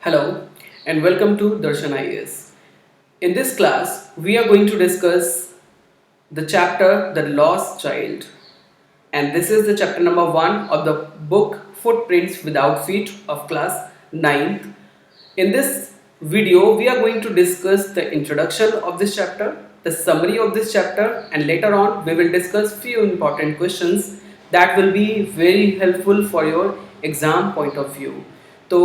Hello and welcome to Darshan IAS. In this class, we are going to discuss the chapter The Lost Child, and this is the chapter number 1 of the book Footprints Without Feet of class 9th. In this video, we are going to discuss the introduction of this chapter, the summary of this chapter, and later on we will discuss few important questions that will be very helpful for your exam point of view. तो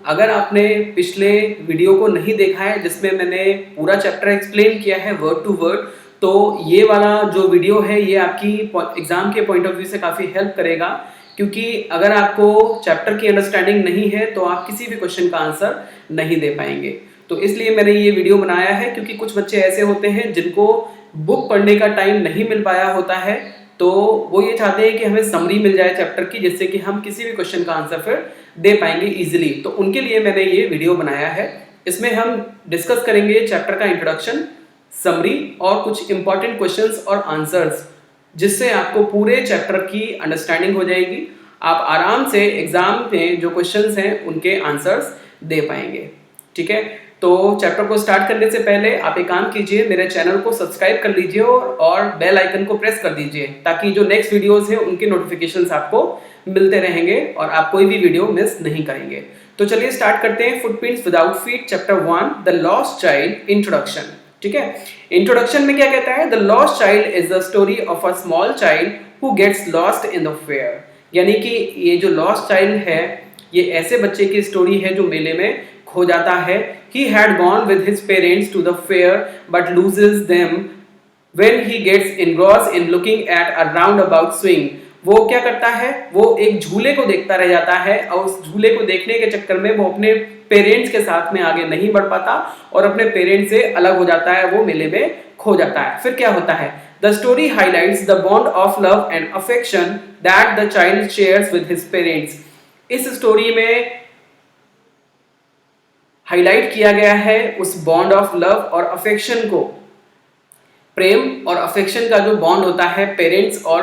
अगर आपने पिछले video को नहीं देखा है जिसमें मैंने पूरा चैप्टर एक्सप्लेन किया है वर्ड टू वर्ड, तो ये वाला जो वीडियो है ये आपकी एग्जाम के पॉइंट ऑफ व्यू से काफ़ी हेल्प करेगा, क्योंकि अगर आपको चैप्टर की अंडरस्टैंडिंग नहीं है तो आप किसी भी क्वेश्चन का आंसर नहीं दे पाएंगे। तो इसलिए मैंने ये वीडियो बनाया है, क्योंकि कुछ बच्चे ऐसे होते हैं जिनको बुक पढ़ने का टाइम नहीं मिल पाया होता है, तो वो ये चाहते हैं कि हमें समरी मिल जाए चैप्टर की, जिससे कि हम किसी भी क्वेश्चन का आंसर फिर दे पाएंगे इजीली। तो उनके लिए मैंने ये वीडियो बनाया है। इसमें हम डिस्कस करेंगे चैप्टर का इंट्रोडक्शन, समरी और कुछ इंपॉर्टेंट क्वेश्चंस और आंसर्स, जिससे आपको पूरे चैप्टर की अंडरस्टैंडिंग हो जाएगी। आप आराम से एग्जाम में जो क्वेश्चंस हैं उनके आंसर्स दे पाएंगे। ठीक है, तो चैप्टर को स्टार्ट करने से पहले आप एक काम कीजिए, मेरे चैनल को सब्सक्राइब कर लीजिए और बेल आइकन को प्रेस कर दीजिए, ताकि जो नेक्स्ट वीडियोस हैं उनके नोटिफिकेशंस आपको मिलते रहेंगे और आप कोई भी वीडियो मिस नहीं करेंगे। तो चलिए स्टार्ट करते हैं। Footprints without feet, chapter 1, the lost child, introduction. ठीक है, इंट्रोडक्शन में क्या कहता है? The lost child is the story of a small child who gets lost in the fair. यानी कि ये जो लॉस्ट चाइल्ड है, ये ऐसे बच्चे की स्टोरी है जो मेले में खो जाता है। He had gone with his parents to the fair but loses them when he gets engrossed in looking at a roundabout swing. वो क्या करता है? वो एक झूले को देखता रह जाता है और उस झूले को देखने के चक्कर में वो अपने पेरेंट्स के साथ में आगे नहीं बढ़ पाता और अपने पेरेंट्स से अलग हो जाता है, वो मेले में खो जाता है। फिर क्या होता है? The story highlights the bond of love and affection that the child shares with his parents. इस स्टोरी में हाईलाइट किया गया है उस बॉन्ड ऑफ लव और अफेक्शन को। प्रेम और अफेक्शन का जो बॉन्ड होता है पेरेंट्स और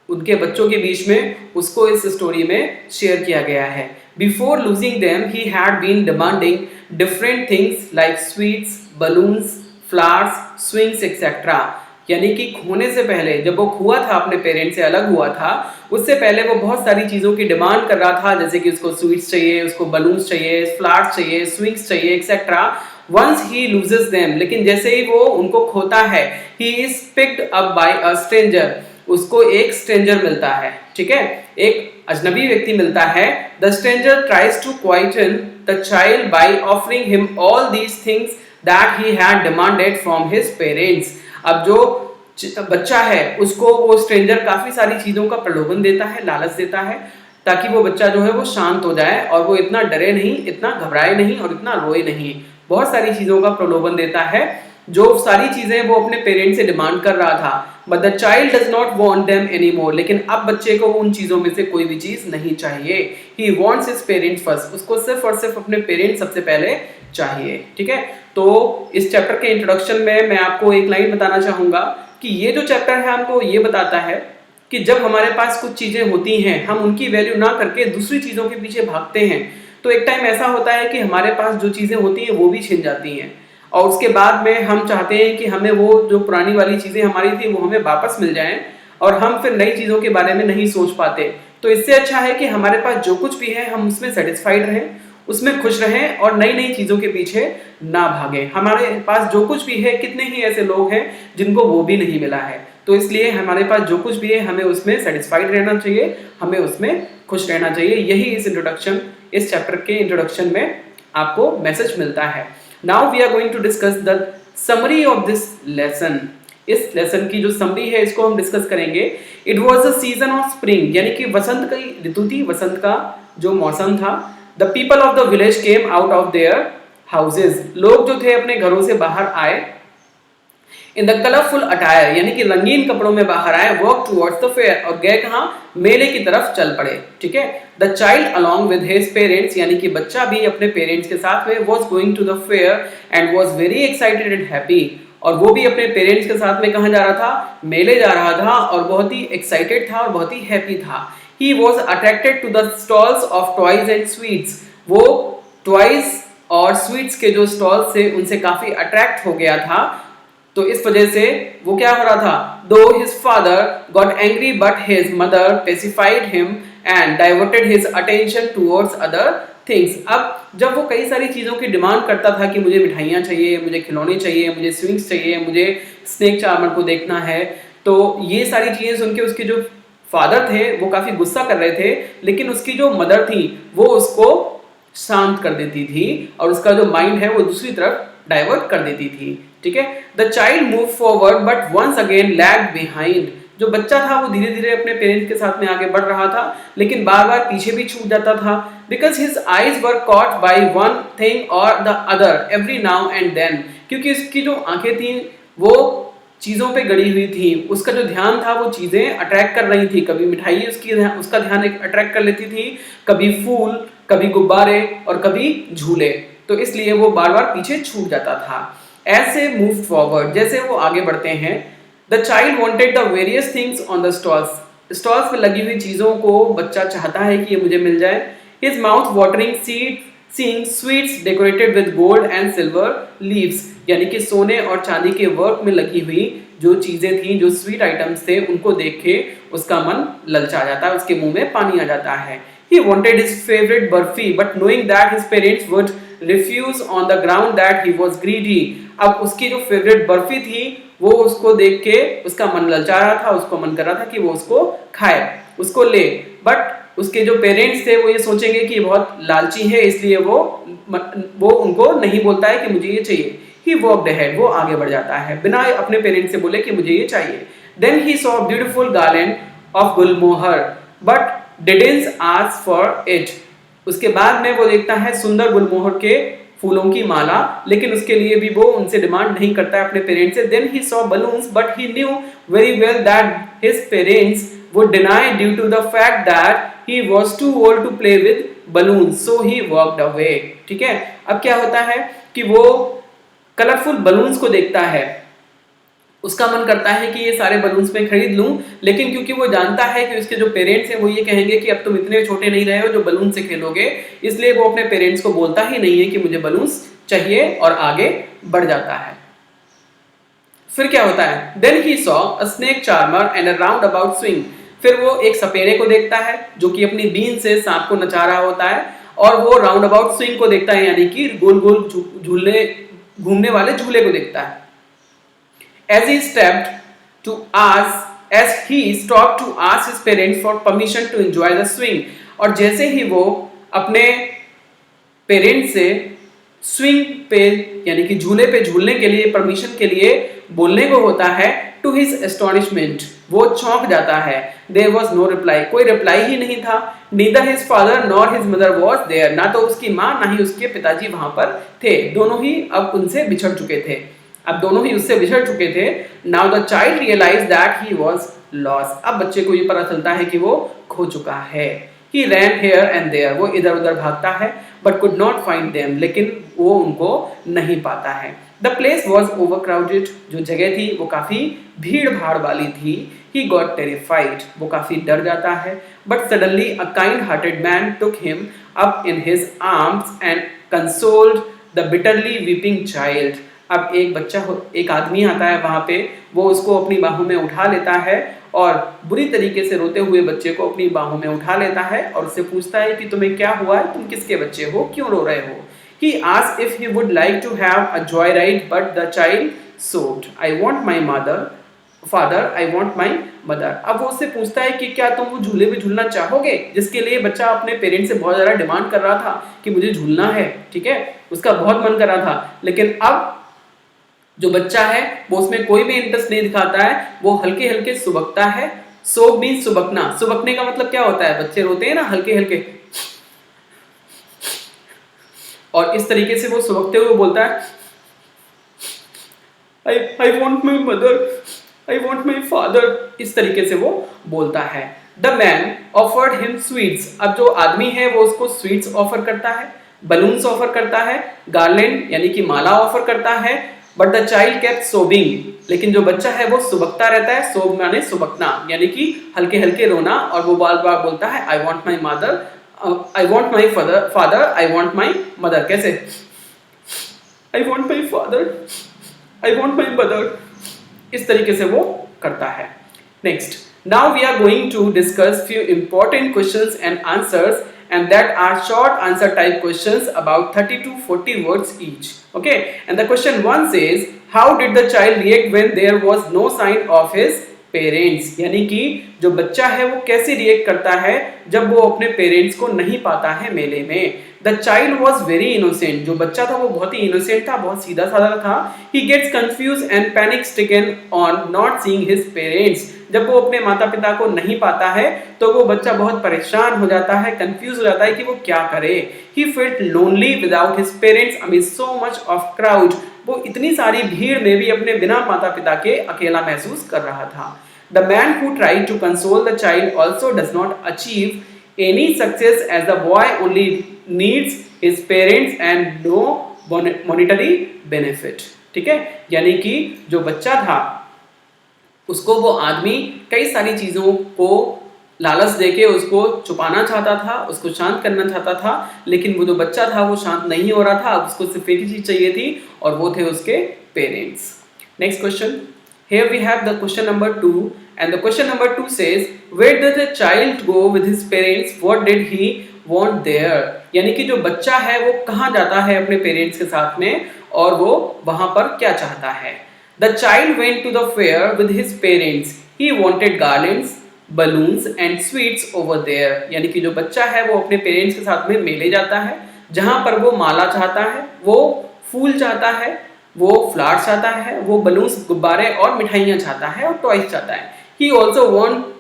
उनके बच्चों के बीच में, उसको इस स्टोरी में शेयर किया गया है। Before losing them he had been demanding different things like sweets, balloons, flowers, swings etcetera. यानी कि खोने से पहले, जब वो हुआ था, अपने पेरेंट्स से अलग हुआ था, उससे पहले वो बहुत सारी चीज़ों की डिमांड कर रहा था, जैसे कि उसको स्वीट्स चाहिए, उसको बलून्स चाहिए, फ्लावर्स चाहिए, स्विंग्स चाहिए etcetera. Once he loses them, लेकिन जैसे ही वो उनको खोता है, he is picked up by a stranger, उसको एक स्ट्रेंजर मिलता है। ठीक है, एक अजनबी व्यक्ति मिलता है। The stranger tries to quieten the child by offering him all these things that he had demanded from his parents. अब जो बच्चा है उसको वो स्ट्रेंजर काफी सारी चीजों का प्रलोभन देता है, लालच देता है, ताकि वो बच्चा जो है वो शांत हो जाए और वो इतना डरे नहीं, इतना घबराए नहीं और इतना रोए नहीं। बहुत सारी चीजों का प्रलोभन देता है, जो सारी चीजें वो अपने पेरेंट्स से डिमांड कर रहा था। But the child does not want them anymore, लेकिन अब बच्चे को उन चीजों में से कोई भी चीज नहीं चाहिए। He wants his parents first, उसको सिर्फ और सिर्फ अपने पेरेंट्स सबसे पहले चाहिए। ठीक है, तो इस चैप्टर के इंट्रोडक्शन में मैं आपको एक लाइन बताना चाहूंगा कि ये जो चैप्टर है हमको ये बताता है कि जब हमारे पास कुछ चीजें होती हैं, हम उनकी वैल्यू ना करके दूसरी चीजों के पीछे भागते हैं, तो एक टाइम ऐसा होता है कि हमारे पास जो चीजें होती हैं वो भी छिन जाती हैं, और उसके बाद में हम चाहते हैं कि हमें वो जो पुरानी वाली चीजें हमारी थी वो हमें वापस मिल जाएं, और हम फिर नई चीजों के बारे में नहीं सोच पाते। तो इससे अच्छा है कि हमारे पास जो कुछ भी है हम उसमें सेटिस्फाइड रहें, उसमें खुश रहें और नई नई चीजों के पीछे ना भागें। हमारे पास जो कुछ भी है, कितने ही ऐसे लोग हैं जिनको वो भी नहीं मिला है, तो इसलिए हमारे पास जो कुछ भी है हमें उसमें सेटिस्फाइड रहना चाहिए, हमें उसमें खुश रहना चाहिए। यही इस चैप्टर के इंट्रोडक्शन में आपको मैसेज मिलता है। Now we are going to discuss the summary of this lesson. इस लेसन की जो समरी है इसको हम डिस्कस करेंगे। It was a season of spring, यानी कि वसंत की ऋतु थी, वसंत का जो मौसम था। The people of the village came out of their houses. लोग जो थे अपने घरों से बाहर आए। In the colorful attire, यानी कि रंगीन कपड़ों में बाहर आए। Walk towards the fair, और गए कहाँ? मेले की तरफ चल पड़े। ठीक है, The child along with his parents, यानी कि बच्चा भी अपने पेरेंट्स के साथ में was going to the fair and was very excited and happy. और वो भी अपने पेरेंट्स के साथ में कहाँ जा रहा था? मेले जा रहा था और बहुत ही एक्साइटेड था और बहुत ही हैप्पी था। He was attracted to the stalls of toys and sweets. वो टॉयज और स्वीट्स के जो स्टॉल से उनसे काफी अट्रैक्ट हो गया था। तो इस वजह से वो क्या हो रहा था, though his father got angry but his mother pacified him and diverted his attention towards other things. अब जब वो कई सारी चीज़ों की डिमांड करता था कि मुझे मिठाइयाँ चाहिए, मुझे खिलौने चाहिए, मुझे स्विंग्स चाहिए, मुझे स्नेक चार्मर को देखना है, तो ये सारी चीज़ें सुन के उसके जो फादर थे वो काफ़ी गुस्सा कर रहे थे, लेकिन उसकी जो मदर थी वो उसको शांत कर देती थी और उसका जो माइंड है वो दूसरी तरफ डाइवर्ट कर देती थी। ठीक है, the child move forward but once again lag behind. जो बच्चा था वो धीरे धीरे अपने पेरेंट्स के साथ में आगे बढ़ रहा था, लेकिन बार बार पीछे भी छूट जाता था, because his eyes were caught by one thing और the other every now and then. क्योंकि उसकी जो आंखें थी वो चीज़ों पे गड़ी हुई थी, उसका जो ध्यान था वो चीज़ें अट्रैक्ट कर रही थी, कभी मिठाई उसका ध्यान अट्रैक्ट कर लेती थी, कभी फूल, कभी गुब्बारे और कभी झूले, तो इसलिए वो बार बार पीछे छूट जाता था। ऐसे मूव फॉरवर्ड, जैसे वो आगे बढ़ते हैं, the child wanted the various things on the stalls. Stalls पे लगी हुई चीज़ों को बच्चा चाहता है कि ये मुझे मिल जाए। His mouth watering seeing sweets decorated with gold and silver leaves, यानी कि सोने और चांदी के वर्क में लगी हुई जो चीजें थी, जो स्वीट आइटम्स थे, उनको देख के उसका मन ललचा जाता है, उसके मुंह में पानी आ जाता है। He wanted his favorite burfi, but knowing that his parents would refuse on the ground that he was greedy. अब उसकी जो फेवरेट बर्फी थी वो उसको देख के उसका मन ललचा रहा था, उसको मन कर रहा था कि वो उसको खाए, उसको ले, बट उसके जो पेरेंट्स थे वो ये सोचेंगे कि ये बहुत लालची है, इसलिए वो उनको नहीं बोलता है कि मुझे ये चाहिए। He walked ahead, वो आगे बढ़ जाता है बिना अपने पेरेंट्स से बोले कि मुझे ये चाहिए। Then he saw a beautiful garland of gulmohar, but didn't ask for it. उसके बाद में वो देखता है सुंदर गुलमोहर के फूलों की माला, लेकिन उसके लिए भी वो उनसे डिमांड नहीं करता है अपने पेरेंट्स से। Then he saw balloons, but he knew very well that his parents would deny due to the fact that he was too old to play with balloons, so he walked away. ठीक है, अब क्या होता है कि वो colourful balloons को देखता है, उसका मन करता है कि ये सारे बलून्स मैं खरीद लूं, लेकिन क्योंकि वो जानता है कि उसके जो पेरेंट्स हैं वो ये कहेंगे कि अब तुम इतने छोटे नहीं रहे हो जो बलून से खेलोगे, इसलिए वो अपने पेरेंट्स को बोलता ही नहीं है कि मुझे बलून्स चाहिए और आगे बढ़ जाता है। फिर क्या होता है, then he saw a snake charmer and a roundabout swing. फिर वो एक सपेरे को देखता है जो कि अपनी बीन से सांप को नचा रहा होता है, और वो राउंड अबाउट स्विंग को देखता है, यानी कि गोल गोल झूलने घूमने वाले झूले को देखता है। As he stopped to ask his parents for permission to enjoy the swing, और जैसे ही वो अपने पेरेंट्स से स्विंग पे यानी कि झूले पे झूलने के लिए परमिशन के लिए बोलने को होता है, टू हिज एस्टोनिशमेंट वो चौंक जाता है। देयर वॉज नो रिप्लाई, कोई रिप्लाई ही नहीं था। Neither his father nor his mother was there, ना तो उसकी माँ ना ही उसके पिताजी वहां पर थे, दोनों ही अब उनसे बिछड़ चुके थे, अब दोनों ही उससे बिछड़ चुके थे। Now the child realise that he was lost, अब बच्चे को ये पता चलता है कि वो खो चुका है। He ran here and there, वो इधर उधर भागता है, but could not find them, लेकिन वो उनको नहीं पाता है। The place was overcrowded, जो जगह थी वो काफी भीड़ भाड़ वाली थी। He got terrified, वो काफी डर जाता है। But suddenly a kind-hearted man took him up in his arms and consoled the bitterly weeping child. अब एक आदमी आता है वहां पे, वो उसको अपनी बाहों में उठा लेता है और बुरी तरीके से रोते हुए बच्चे को अपनी बाहों में उठा लेता है और उससे पूछता है कि तुम्हें क्या हुआ है, तुम किसके बच्चे हो, क्यों रो रहे हो। He asked if he would like to have a joyride, but the child sobbed, I want my father, I want my mother. अब वो उससे पूछता है कि क्या तुम वो झूले में झूलना चाहोगे, जिसके लिए बच्चा अपने पेरेंट्स से बहुत ज़्यादा डिमांड कर रहा था कि मुझे झूलना है, ठीक है, उसका बहुत मन कर रहा था। लेकिन अब जो बच्चा है वो उसमें कोई भी इंटरेस्ट नहीं दिखाता है, वो हल्के हल्के सुबकता है। सोब मीन्स सुबकना, सुबकने का मतलब क्या होता है, बच्चे रोते हैं ना हल्के हल्के, और इस तरीके से वो सुबकते हुए बोलता है I want my mother, I want my father, इस तरीके से वो बोलता है। The man offered him sweets, अब जो आदमी है वो उसको स्वीट्स ऑफर करता है, बलून्स ऑफर करता है, गार्लैंड यानी कि माला ऑफर करता है। बट द चाइल्ड केप्ट सोबिंग, लेकिन जो बच्चा है वो सुबकता रहता है। सोब माने सुबकना यानी कि हल्के हल्के रोना, और वो बार बार बोलता है I want my mother, I want my father, I want my mother. कैसे I want my father, I want my mother, इस तरीके से वो करता है। Next, now we are going to discuss few important questions and answers, and that are short answer type questions about 30 to 40 words each. Okay, and the question 1 says, how did the child react when there was no sign of his parents? यानी कि जो बच्चा है वो कैसे react करता है जब वो अपने पेरेंट्स को नहीं पाता है मेले में। The child was very innocent, जो बच्चा था वो बहुत ही इनोसेंट था, बहुत सीधा साधा था। He gets confuse and panic stricken on not seeing his parents, जब वो अपने माता पिता को नहीं पाता है तो वो बच्चा बहुत परेशान हो जाता है, कंफ्यूज हो जाता है कि वो क्या करे। He felt lonely without his parents amid so much of crowd, वो इतनी सारी भीड़ में भी अपने बिना माता पिता के अकेला महसूस कर रहा था। The man who tried to console the child also does not achieve any success as the boy only needs his parents and no monetary benefit. ठीक है, यानी कि जो बच्चा था उसको वो आदमी कई सारी चीज़ों को लालच देके उसको छुपाना चाहता था, उसको शांत करना चाहता था, लेकिन वो जो बच्चा था वो शांत नहीं हो रहा था। अब उसको सिर्फ एक ही चीज़ चाहिए थी और वो थे उसके parents. Next question, here we have the question number 2 and the question number 2 says, where did the child go with his parents, what did he want there? यानी कि जो बच्चा है वो कहाँ जाता है अपने पेरेंट्स के साथ में और वो वहाँ पर क्या चाहता है। The child went to the fair with his parents. He wanted garlands, balloons and sweets over there. यानी कि जो बच्चा है वो अपने पेरेंट्स के साथ में मेले जाता है जहाँ पर वो माला चाहता है, वो फूल चाहता है, वो फ्लावर्स चाहता है, वो बलून्स, गुब्बारे और मिठाइयाँ चाहता है और टॉयज चाहता है। He also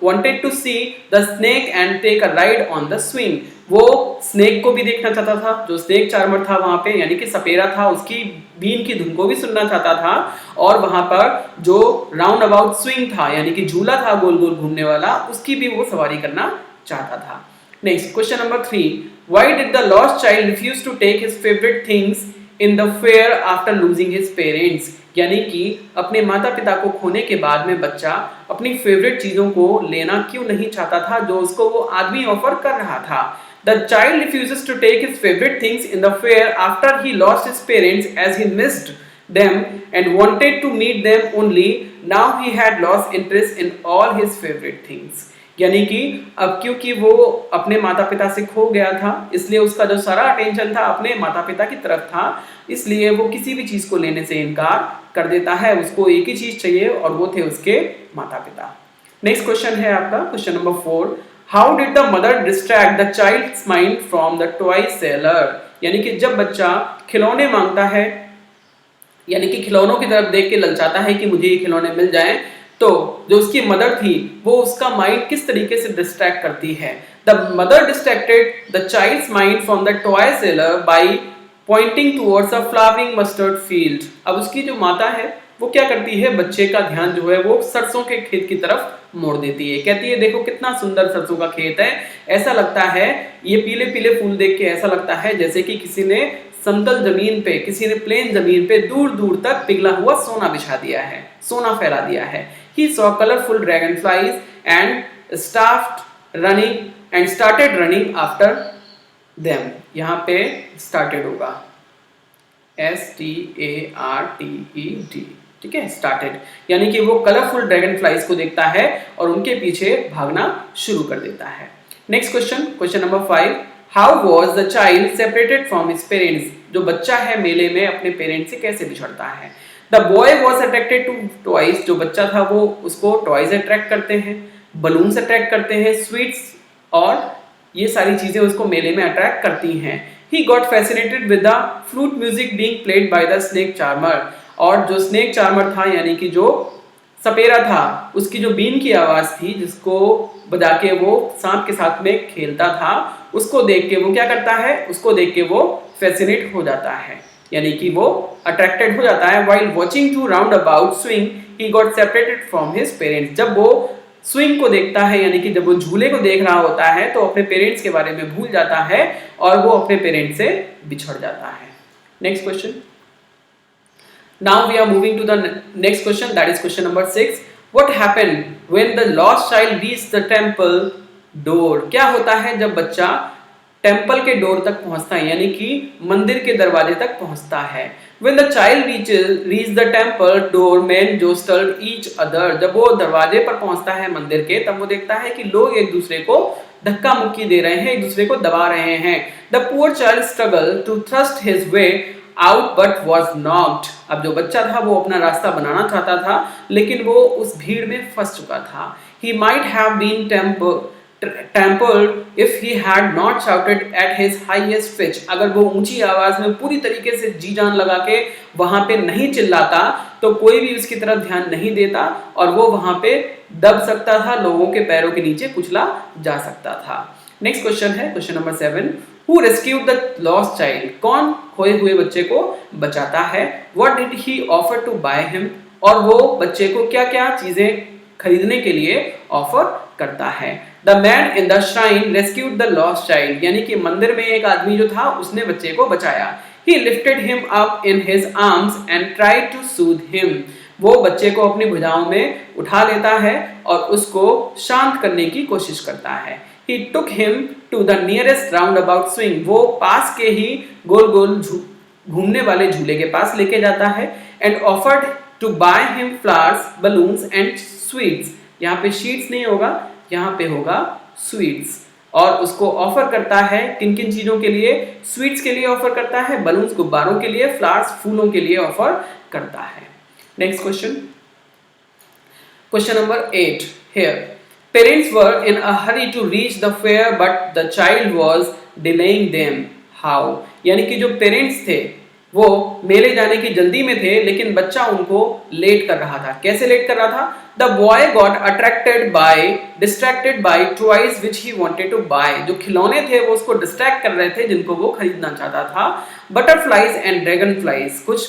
wanted to see the snake and take a ride on the swing. वो स्नेक को भी देखना चाहता था, जो स्नेक चार्मर था वहाँ पे, यानी कि सपेरा था, उसकी बीन की धुन को भी सुनना चाहता था, और वहाँ पर जो राउंड अबाउट स्विंग था यानी कि झूला था गोल गोल घूमने वाला, उसकी भी वो सवारी करना चाहता था। Next question number 3, why did the lost child refuse to take his favourite things in the fair after losing his parents? यानी कि अपने माता पिता को खोने के बाद में बच्चा अपनी फेवरेट चीजों को लेना क्यों नहीं चाहता था जो उसको वो आदमी ऑफर कर रहा था। The child refuses to take his favorite things in the fair after he lost his parents as he missed them and wanted to meet them only. Now he had lost interest in all his favorite things. यानी कि अब क्योंकि वो अपने माता पिता से खो गया था, इसलिए उसका जो सारा अटेंशन था अपने माता पिता की तरफ था, इसलिए वो किसी भी चीज को लेने से इनकार कर देता है। उसको एक ही चीज चाहिए और वो थे उसके माता पिता। नेक्स्ट क्वेश्चन है आपका question number 4, how did the mother distract the child's mind from the toy seller? यानी कि जब बच्चा खिलौने मांगता है, यानी कि खिलौनों की तरफ देख के ललचाता है कि मुझे ये खिलौने मिल जाएं, तो जो उसकी मदर थी वो उसका माइंड किस तरीके से डिस्ट्रैक्ट करती है। The mother distracted the child's mind from the toy seller by pointing towards a flowering mustard field. अब उसकी जो माता है वो क्या करती है, बच्चे का ध्यान जो है वो सरसों के खेत की तरफ मोड़ देती है। कहती है देखो कितना सुंदर सरसों का खेत है, ऐसा लगता है, ये पीले पीले फूल देख के ऐसा लगता है जैसे कि किसी ने समतल जमीन पे, किसी ने प्लेन जमीन पे दूर दूर तक पिघला हुआ सोना बिछा दिया है, सोना फैला दिया है। He saw colorful dragonflies and started running after them. यहाँ पे started होगा STARTED, ठीक है, started, यानी कि वो कलरफुल ड्रैगन फ्लाइज को देखता है और उनके पीछे भागना शुरू कर देता है। Next question, question number 5, how was the child separated from his parents? जो बच्चा है मेले में अपने पेरेंट्स से कैसे बिछड़ता है। The boy was attracted to toys, जो बच्चा था वो उसको टॉयज अट्रैक्ट करते हैं, बलून्स अट्रैक्ट करते हैं, स्वीट्स और ये सारी चीजें उसको मेले में अट्रैक्ट करती हैं। He got fascinated with the flute music being played by the snake charmer, और जो स्नेक चार्मर था यानी कि जो सपेरा था, उसकी जो बीन की आवाज थी जिसको बजा के वो सांप के साथ में खेलता था, उसको देख के वो क्या करता है, उसको देख के वो फैसिनेट हो जाता है, यानी कि वो अट्रैक्टेड हो जाता है। While watching to round about swing, he got separated from his parents. जब वो स्विंग को देखता है यानी कि जब वो झूले को देख रहा होता है तो अपने पेरेंट्स के बारे में भूल जाता है और वो अपने पेरेंट्स से बिछड़ जाता है। Next question, now we are moving to the next question, that is question number 6, what happened when the lost child reached the temple door? क्या होता है जब बच्चा टेम्पल के डोर तक पहुंचता है, यानी कि मंदिर के दरवाजे तक पहुंचता है। When the child reach the temple door, men jostled each other. जब वो दरवाजे पर पहुंचता है मंदिर के, तब वो देखता है कि लोग एक दूसरे को धक्का मुक्की दे रहे हैं, एक दूसरे को दबा रहे हैं। The poor child struggled to thrust his way out but was knocked. अब जो बच्चा था वो अपना रास्ता बनाना चाहता था, लेकिन वो उस भीड़ में फंस चुका था। He might have been trampled if he had not shouted at his highest pitch. अगर वो ऊंची आवाज में पूरी तरीके से जी जान लगा के वहां पे नहीं चिल्लाता तो कोई भी उसकी तरफ ध्यान नहीं देता और वो वहां पे दब सकता था, लोगों के पैरों के नीचे कुचला जा सकता था। नेक्स्ट क्वेश्चन है question number 7। Who rescued the lost child? कौन खोए हुए बच्चे को बचाता है? What did he offer to buy him? और वो बच्चे को क्या क्या चीजें खरीदने के लिए ऑफर करता है। The man in the shrine rescued the lost child, यानी कि मंदिर में एक आदमी जो था उसने बच्चे को बचाया। He lifted him up in his arms and tried to soothe him. वो बच्चे को अपनी भुजाओं में उठा लेता है और उसको शांत करने की कोशिश करता है। He took him to the nearest roundabout swing. वो पास के ही गोल गोल घूमने वाले झूले के पास लेके जाता है। And offered to buy him flowers, balloons and sweets. यहाँ पे शीट्स नहीं होगा, यहाँ पे होगा स्वीट्स। और उसको ऑफर करता है किन किन चीजों के लिए? स्वीट्स के लिए ऑफर करता है, बलून्स गुब्बारों के लिए, फ्लावर्स फूलों के लिए ऑफर करता है। Next question, question number 8 here. Parents were in a hurry to reach the fair but the child was delaying them. How? यानी कि जो पेरेंट्स थे वो मेले जाने की जल्दी में थे, लेकिन बच्चा उनको लेट कर रहा था। कैसे लेट कर रहा था? The boy got distracted by toys which he wanted to buy. जो खिलौने थे वो उसको डिस्ट्रैक्ट कर रहे थे जिनको वो खरीदना चाहता था। Butterflies and dragonflies, कुछ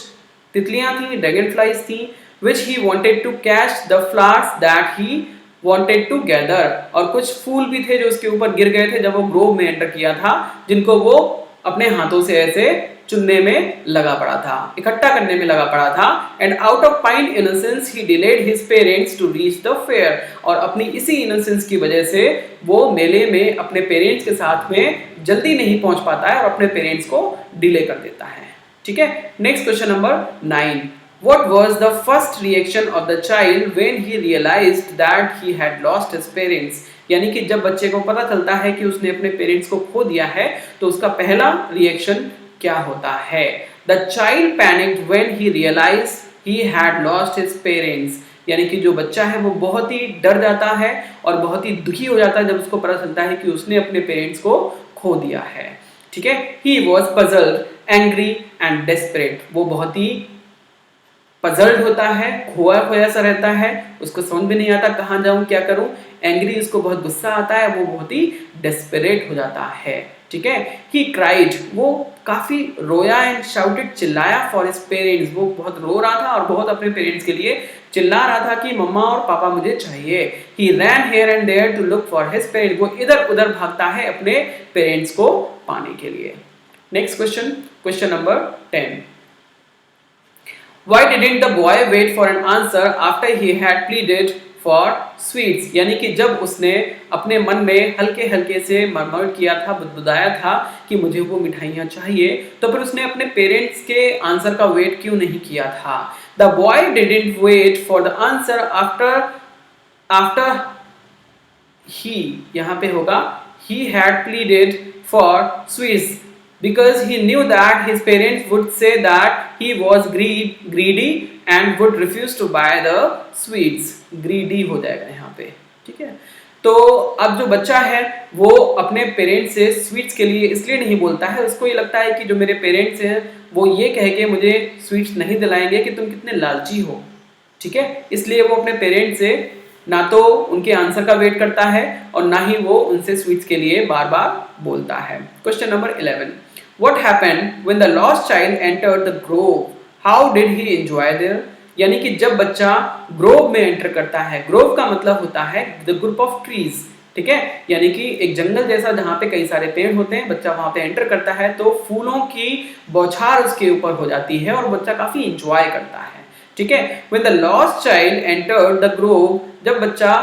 तितलियां थी, ड्रैगनफ्लाइज थी, which he wanted to catch the flowers that he wanted to gather. और कुछ फूल भी थे जो उसके ऊपर गिर गए थे जब वो ग्रोव में एंटर किया था, जिनको वो अपने हाथों से ऐसे चुनने में लगा पड़ा था, इकट्ठा करने में लगा पड़ा था। And out of pine innocence he delayed his parents to reach the fair. और अपनी इसी इनोसेंस की वजह से वो मेले में अपने पेरेंट्स के साथ में जल्दी नहीं पहुंच पाता है और अपने पेरेंट्स को डिले कर देता है। ठीक है, next question number 9। What was the first reaction of the child when he realized that he had lost his parents? यानी कि जब बच्चे को पता चलता है कि उसने अपने पेरेंट्स को खो दिया है तो उसका पहला रिएक्शन क्या होता है? The child panicked when he realized he had lost his parents. यानी कि जो बच्चा है वो बहुत ही डर जाता है और बहुत ही दुखी हो जाता है जब उसको पता चलता है कि उसने अपने पेरेंट्स को खो दिया है। ठीक है, he was puzzled, angry and desperate. वो बहुत ही पजल्ड होता है, खोया खोया सा रहता है, उसको समझ में नहीं आता कहाँ जाऊं क्या करूं। एंग्री, उसको बहुत गुस्सा आता है, वो बहुत ही डेस्परेट हो जाता है। ठीक है, ही क्राइड, वो काफी रोया एंड शाउटेड, चिल्लाया फॉर हिज पेरेंट्स, वो बहुत रो रहा था और बहुत अपने पेरेंट्स के लिए चिल्ला रहा था कि मम्मा और पापा मुझे चाहिए। He ran here and there to look for his parents, वो इधर उधर भागता है अपने पेरेंट्स को पाने के लिए। Next question, question number 10। Why didn't the boy wait for an answer after he had pleaded for sweets? यानी कि जब उसने अपने मन में हल्के हल्के से मर्मर किया था, बुदबुदाया था कि मुझे वो मिठाइयाँ चाहिए, तो फिर उसने अपने पेरेंट्स के आंसर का वेट क्यों नहीं किया था? The boy didn't wait for the answer after he, यहाँ पे होगा he had pleaded for sweets. Because he knew that his parents would say that he was greedy and would refuse to buy the sweets. Greedy हो जाएगा यहाँ पे। ठीक है, तो अब जो बच्चा है वो अपने पेरेंट्स से स्वीट्स के लिए इसलिए नहीं बोलता है, उसको ये लगता है कि जो मेरे पेरेंट्स हैं वो ये कह के मुझे स्वीट्स नहीं दिलाएंगे कि तुम कितने लालची हो। ठीक है, इसलिए वो अपने पेरेंट्स से ना तो उनके आंसर का वेट करता है और ना ही वो उनसे स्वीट्स के लिए बार बार बोलता है। Question number 11। What happened when the lost child entered the grove? How did he enjoy there? यानी कि जब बच्चा ग्रोव में एंटर करता है, ग्रोव का मतलब होता है द ग्रुप ऑफ ट्रीज। ठीक है, यानी कि एक जंगल जैसा जहाँ पे कई सारे पेड़ होते हैं, बच्चा वहां पे एंटर करता है तो फूलों की बौछार उसके ऊपर हो जाती है और बच्चा काफी इंजॉय करता है। ठीक है, when the lost child entered the grove, जब बच्चा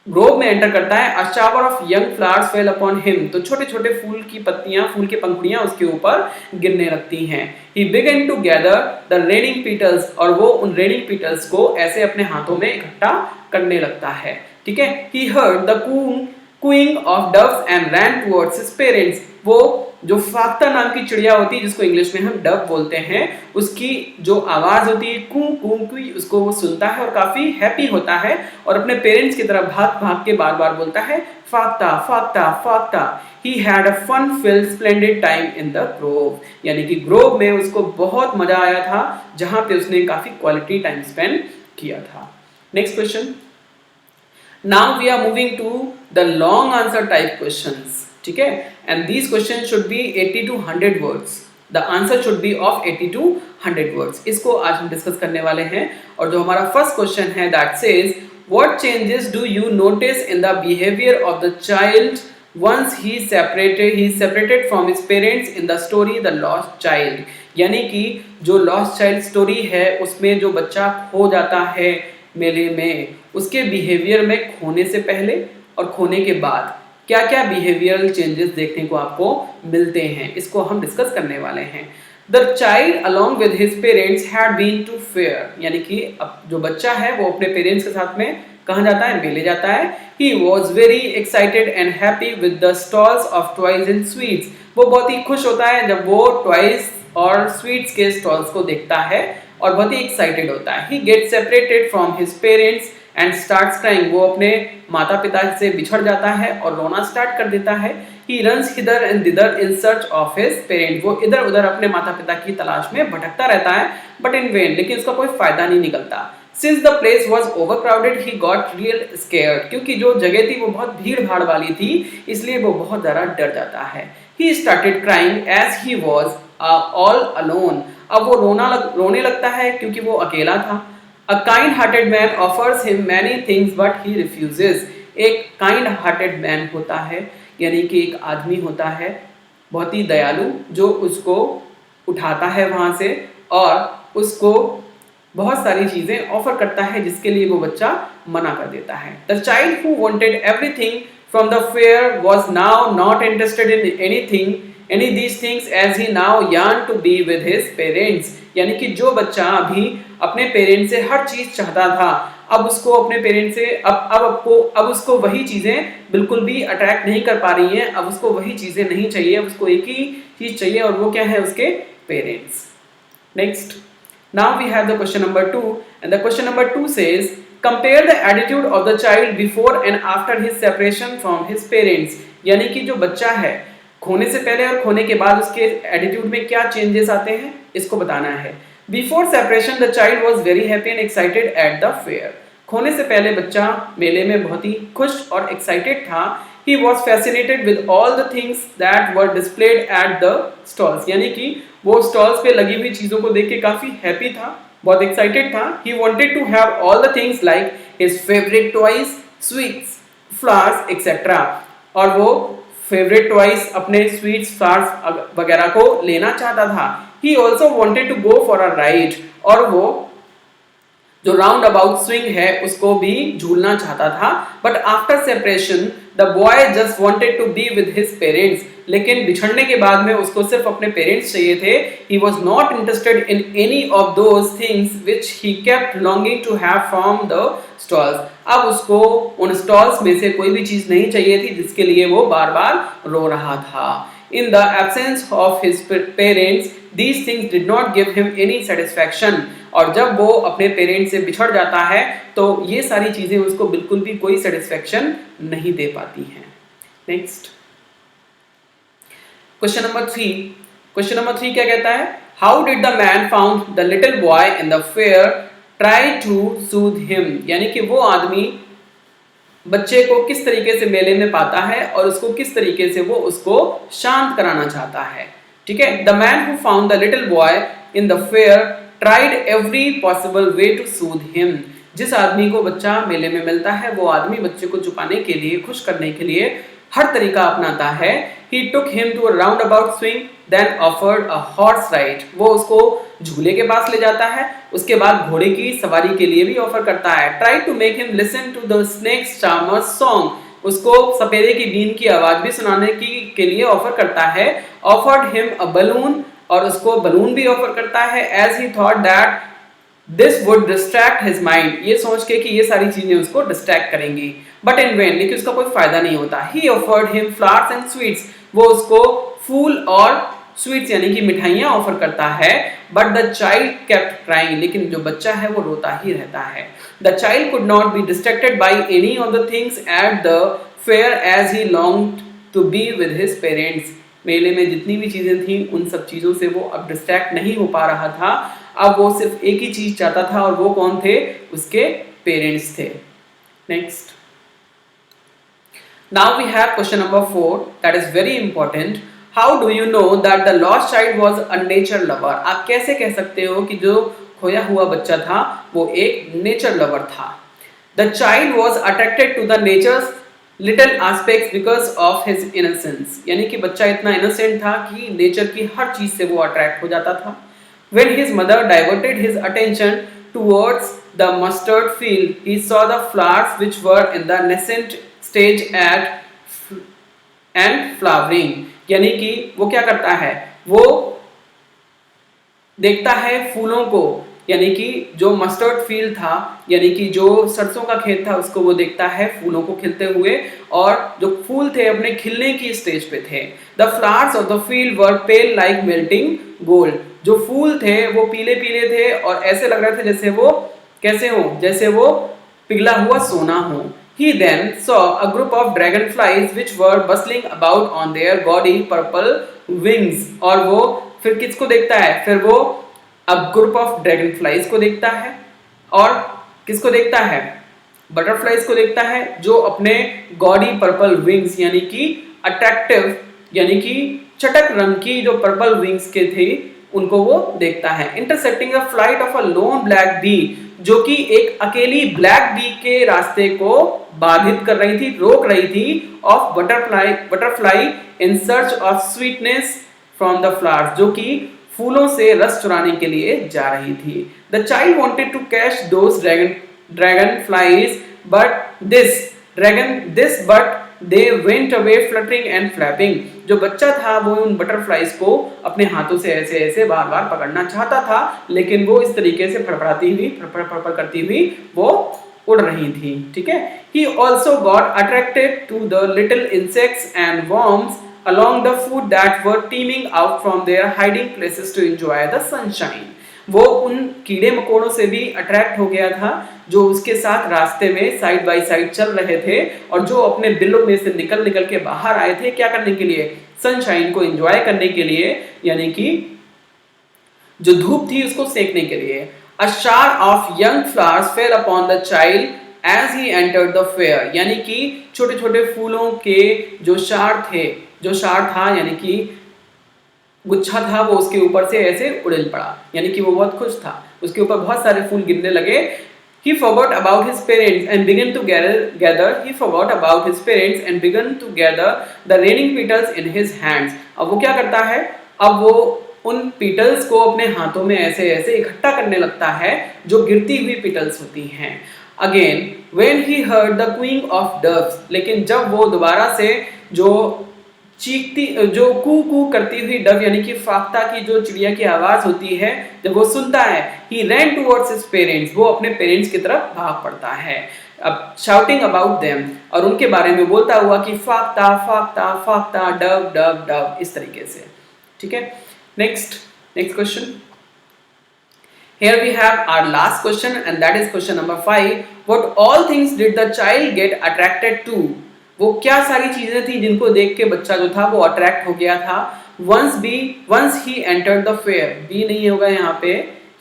ग्रोव में एंटर करता है, a shower of young flowers fail upon him, तो छोटे छोटे फूल की पत्तियां, फूल की पंखुड़ियां उसके ऊपर गिरने लगती हैं। He began to gather the raining petals, और वो उन रेनिंग पीटल्स को ऐसे अपने हाथों में इकट्ठा करने लगता है। ठीक है, he heard the cooing of doves and ran towards his parents, वो जो फाख्ता नाम की चिड़िया होती है जिसको इंग्लिश में हम डव बोलते हैं, उसकी जो आवाज होती है कू कू कू, उसको वो सुनता है और काफी हैप्पी होता है और अपने पेरेंट्स की तरफ भाग भाग के बार बार बोलता है फाख्ता फाख्ता फाख्ता। He had a fun filled splendid time in the grove, यानी कि ग्रोव में उसको बहुत मजा आया था जहां पे उसने काफी क्वालिटी टाइम स्पेंड किया था। Next question, now we are moving to the long answer type questions, ठीक है, and these questions should be 80 to 100 words, the answer should be of 80 to 100 words, इसको आज हम डिस्कस करने वाले हैं। और जो हमारा फर्स्ट क्वेश्चन है that says what changes do you notice in the behavior of the child once he separated from his parents in the story the lost child, यानी कि जो lost child स्टोरी है उसमें जो बच्चा खो जाता है मेले में, उसके बिहेवियर में खोने से पहले और खोने के बाद क्या क्या बिहेवियरल चेंजेस देखने को आपको मिलते हैं, इसको हम डिस्कस करने वाले हैं। The child along with his parents had been to fair, यानी कि अब जो बच्चा है वो अपने पेरेंट्स के साथ में कहाँ जाता है, मेले जाता है। He was very excited and happy with the stalls of toys and sweets, वो बहुत ही खुश होता है जब वो टॉयज और स्वीट्स के स्टॉल्स को देखता है और बहुत ही एक्साइटेड होता है। He get separated from his parents and starts crying, वो अपने माता पिता से बिछड़ जाता है और रोना स्टार्ट कर देता है। He runs hither and thither in search of his parent, वो इधर उधर अपने माता पिता की तलाश में भटकता रहता है बट इन वेन, लेकिन उसका कोई फायदा नहीं निकलता। Since the place was overcrowded he got real scared, क्योंकि जो जगह थी वो बहुत भीड़ भाड़ वाली थी इसलिए वो बहुत ज़्यादा डर जाता है। He started crying as he was all alone, अब वो रोने लगता है क्योंकि वो अकेला था। A kind-hearted man offers him many things but he refuses, एक kind-hearted man होता है यानी कि एक आदमी होता है बहुत ही दयालु जो उसको उठाता है वहाँ से और उसको बहुत सारी चीजें ऑफर करता है जिसके लिए वो बच्चा मना कर देता है। The child who wanted everything from the fair was now not interested in any these things as he now yearned to be with his parents, यानी कि जो बच्चा अभी अपने पेरेंट्स से हर चीज चाहता था अब उसको अपने पेरेंट्स से अब उसको वही चीजें बिल्कुल भी अट्रैक्ट नहीं कर पा रही हैं, अब उसको वही चीजें नहीं चाहिए, उसको एक ही चीज चाहिए और वो क्या है, उसके parents. Next, now we have the question number 2 and the question number 2 says compare the attitude of the child before and after his separation from his parents, यानी कि जो बच्चा है खोने से पहले और खोने के बाद उसके एटीट्यूड में क्या चेंजेस आते हैं इसको बताना है। Before separation the child was very happy and excited eight the fair, खोने से पहले बच्चा मेले में बहुत ही खुश और एक्साइटेड था। He was fascinated with all the things that were displayed at the stalls, यानी कि वो स्टॉल्स पे लगी हुई चीजों को देख के काफी हैप्पी था, बहुत एक्साइटेड था। He wanted to have all the things like his favourite toys, sweets, flowers etcetera, और वो फेवरेट टॉयज अपने स्वीट्स, फ्लावर्स वगैरह को लेना चाहता था। He also wanted to go for a ride, और वो जो राउंड अबाउट स्विंग है उसको भी झूलना चाहता था। But after separation the boy just wanted to be with his parents, लेकिन बिछड़ने के बाद में उसको सिर्फ अपने पेरेंट्स चाहिए थे। He was not interested in any of those things which he kept longing to have from the stalls, अब उसको उन स्टॉल्स में से कोई भी चीज नहीं चाहिए थी जिसके लिए वो बार बार रो रहा था। In the absence of his parents, these things did not give him any satisfaction, और जब वो अपने पेरेंट्स से बिछड़ जाता है तो ये सारी चीजें उसको बिल्कुल भी कोई सेटिस्फेक्शन नहीं दे पाती हैं। Next, question number 3। Question number 3 क्या कहता है, how did the man found the little boy in the fair try to soothe him, यानी कि वो आदमी बच्चे को किस तरीके से मेले में पाता है और उसको किस तरीके से वो उसको शांत कराना चाहता है। ठीक है, the man who found the little boy in the fair tried every possible way to soothe him, जिस आदमी को बच्चा मेले में मिलता है वो आदमी बच्चे को छुपाने के लिए, खुश करने के लिए हर तरीका अपनाता है। He took him to a roundabout swing, then offered a horse ride. वो उसको झूले के पास ले जाता है, उसके बाद घोड़े की सवारी के लिए भी ऑफर करता है। Tried to make him listen to the snake's charmer's song. उसको सपेरे की बीन की आवाज भी सुनाने के लिए ऑफर करता है। Offered him a balloon, और उसको बलून भी ऑफर करता है। As he thought that This would distract his mind. ये सोच के कि ये सारी चीजें उसको डिस्ट्रैक्ट करेंगी, बट इन वेन, लेकिन उसका कोई फायदा नहीं होता। He offered him flowers and sweets. वो उसको फूल और स्वीट्स यानी कि मिठाइयाँ ऑफर करता है। But the child kept crying, लेकिन जो बच्चा है वो रोता ही रहता है। The child could not be distracted by any of the things at the fair as he longed to be with his parents. मेले में जितनी भी चीजें थी उन सब चीजों से वो अब डिस्ट्रैक्ट नहीं हो पा रहा था। अब वो सिर्फ एक ही चीज चाहता था, और वो कौन थे? उसके पेरेंट्स थे। Next, now we have question number 4, that is very important. How do you know that the lost child was a nature lover? आप कैसे कह सकते हो कि जो खोया हुआ बच्चा था वो एक नेचर लवर था? The child was attracted to the nature's little aspects because of his innocence, यानी कि बच्चा इतना इनोसेंट था कि नेचर की हर चीज से वो अट्रैक्ट हो जाता था। When his mother diverted his attention towards the mustard field, he saw the flowers which were in the nascent stage and flowering. यानी कि वो क्या करता है? वो देखता है फूलों को, यानी कि जो मस्टर्ड फील्ड था, यानी कि जो सरसों का खेत था, उसको वो देखता है फूलों को खिलते हुए, और जो फूल थे अपने खिलने की स्टेज पे थे। The flowers of the field were pale like melting gold. जो फूल थे वो पीले पीले थे और ऐसे लग रहे थे जैसे वो कैसे हो, जैसे वो पिघला हुआ सोना हो। He then saw a group of dragonflies which were bustling about on their gaudy purple wings. और वो फिर किसको देखता है? फिर वो a group of dragonflies को देखता है, और किसको देखता है? बटरफ्लाइज को देखता है, जो अपने गॉडी पर्पल विंग्स यानी कि अट्रैक्टिव यानी कि चटक रंग की जो पर्पल विंग्स के थे उनको वो देखता है। Intercepting the flight of a lone black bee, जो कि एक अकेली ब्लैक बी के रास्ते को बाधित कर रही थी, रोक रही थी, of butterfly in search of sweetness from the flowers, जो कि फूलों से रस चुराने के लिए जा रही थी। The child wanted to catch those dragonflies, but they went away fluttering and flapping. जो बच्चा था वो उन बटरफ्लाइज को अपने हाथों से ऐसे ऐसे बार बार पकड़ना चाहता था, लेकिन वो इस तरीके से फड़फड़ाती हुई फड़फड़ करती हुई वो उड़ रही थी। ठीक है। He also got attracted to the little insects and worms along the foot that were teeming out from their hiding places to enjoy the sunshine. वो उन कीड़े मकोड़ों से भी अट्रैक्ट हो गया था जो उसके साथ रास्ते में साइड बाय साइड चल रहे थे, और जो अपने बिलों में से निकल के बाहर आए थे क्या करने के लिए? सनशाइन को एंजॉय करने के लिए, यानी कि जो धूप थी उसको सेकने के लिए। A shower of young flowers fell upon the child as he entered the fair, यानी कि छोटे छोटे फूलों के जो शार था यानी कि गुच्छा था, वो उसके ऊपर से ऐसे उड़ेल पड़ा, यानी कि वो बहुत खुश था, उसके ऊपर बहुत सारे फूल गिरने लगे। He forgot about his parents and began to gather. He forgot about his parents and began to gather the raining petals in his hands. अब वो क्या करता है? अब वो उन petals को अपने हाथों में ऐसे ऐसे इकट्ठा करने लगता है जो गिरती हुई petals होती हैं। Again, when he heard the cooing of doves, लेकिन जब वो दोबारा से जो चीखती जो कू कू करती हुई डव यानी कि फाख्ता की जो चिड़िया की आवाज होती है, जब वो सुनता है, he ran towards his parents, वो अपने पेरेंट्स की तरफ भाग पड़ता है। अब shouting about them, और उनके बारे में बोलता हुआ कि फाख्ता फाख्ता फाख्ता डव डव डव, इस तरीके से। ठीक है। Next question. Here we have our last question and that is question number 5. What all things did the child get attracted to? वो क्या सारी चीजें थी जिनको देख के बच्चा जो था वो अट्रैक्ट हो गया था? Once he entered the fair, बी नहीं होगा यहाँ पे,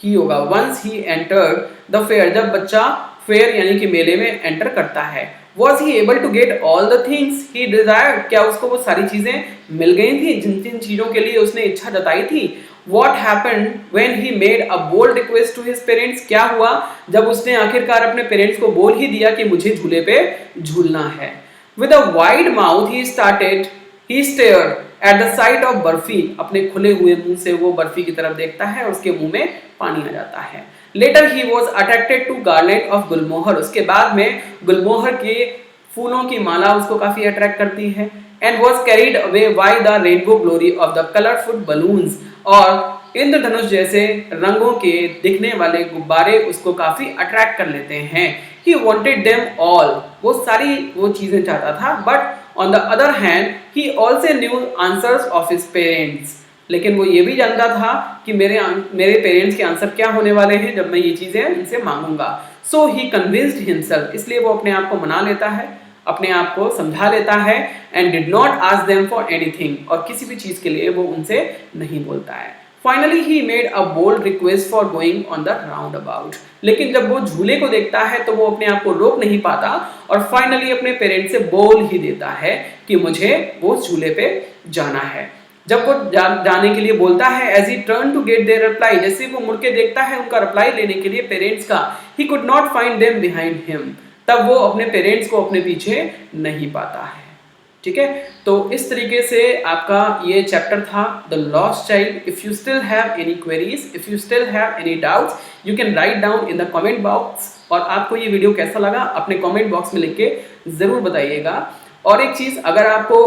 ही होगा। Once he entered the fair, जब बच्चा फेयर यानी कि मेले में एंटर करता है। Was he able to get all the things he desired? क्या उसको वो सारी चीजें मिल गई थी जिन चीजों के लिए उसने इच्छा जताई थी? What happened when he made a bold request to his parents? क्या हुआ जब उसने आखिरकार अपने पेरेंट्स को बोल ही दिया कि मुझे झूले पे झूलना है? With a wide mouth he stared at the sight of barfi. अपने खुले हुए मुंह से वो बर्फी की तरफ देखता है और उसके मुंह में पानी आ जाता है. Later he was attracted to garland of गुलमोहर. उसके बाद में गुलमोहर के फूलों की माला उसको काफी अट्रैक्ट करती है. And was carried away by the rainbow glory of the colorful balloons. और इंद्रधनुष जैसे रंगों के दिखने वाले गुब्बारे उसको काफी अट्रैक्ट कर लेते हैं. He wanted them all. वो सारी वो चीजें चाहता था. But on the other hand, he also knew answers of his parents. लेकिन वो ये भी जानता था कि मेरे पेरेंट्स के आंसर क्या होने वाले हैं जब मैं ये चीजें इनसे मांगूंगा. So he convinced himself. इसलिए वो अपने आप को मना लेता है, अपने आप को समझा लेता है. And did not ask them for anything. और किसी भी चीज के लिए वो उनसे नहीं बोलता है. Finally he made a bold request for going on the roundabout. लेकिन जब वो झूले को देखता है तो वो अपने आप को रोक नहीं पाता और फाइनली अपने पेरेंट्स से बोल ही देता है कि मुझे वो झूले पे जाना है. जब वो जाने के लिए बोलता है, as he turned to get their reply, जैसे वो मुड़ के देखता है उनका रिप्लाई लेने के लिए पेरेंट्स का, he could not find them behind him. तब वो अपने पेरेंट्स को अपने पीछे नहीं पाता है. ठीक है, तो इस तरीके से आपका ये चैप्टर था the lost child. If you still have any queries, if you still have any doubts, you can write down in the comment box. और आपको ये वीडियो कैसा लगा अपने कमेंट बॉक्स में लिख के जरूर बताइएगा. और एक चीज, अगर आपको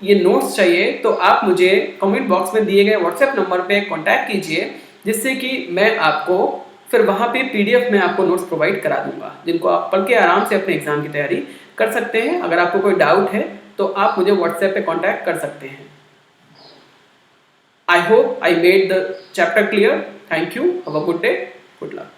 ये नोट्स चाहिए तो आप मुझे कमेंट बॉक्स में दिए गए व्हाट्सएप नंबर पे कांटेक्ट कीजिए, जिससे कि मैं आपको फिर वहाँ पे PDF में आपको नोट्स प्रोवाइड करा दूंगा, जिनको आप पढ़ के आराम से अपने एग्जाम की तैयारी कर सकते हैं. अगर आपको कोई डाउट है तो आप मुझे व्हाट्सएप पे कांटेक्ट कर सकते हैं. I hope I made the chapter clear. Thank you. Have a good day. Good luck.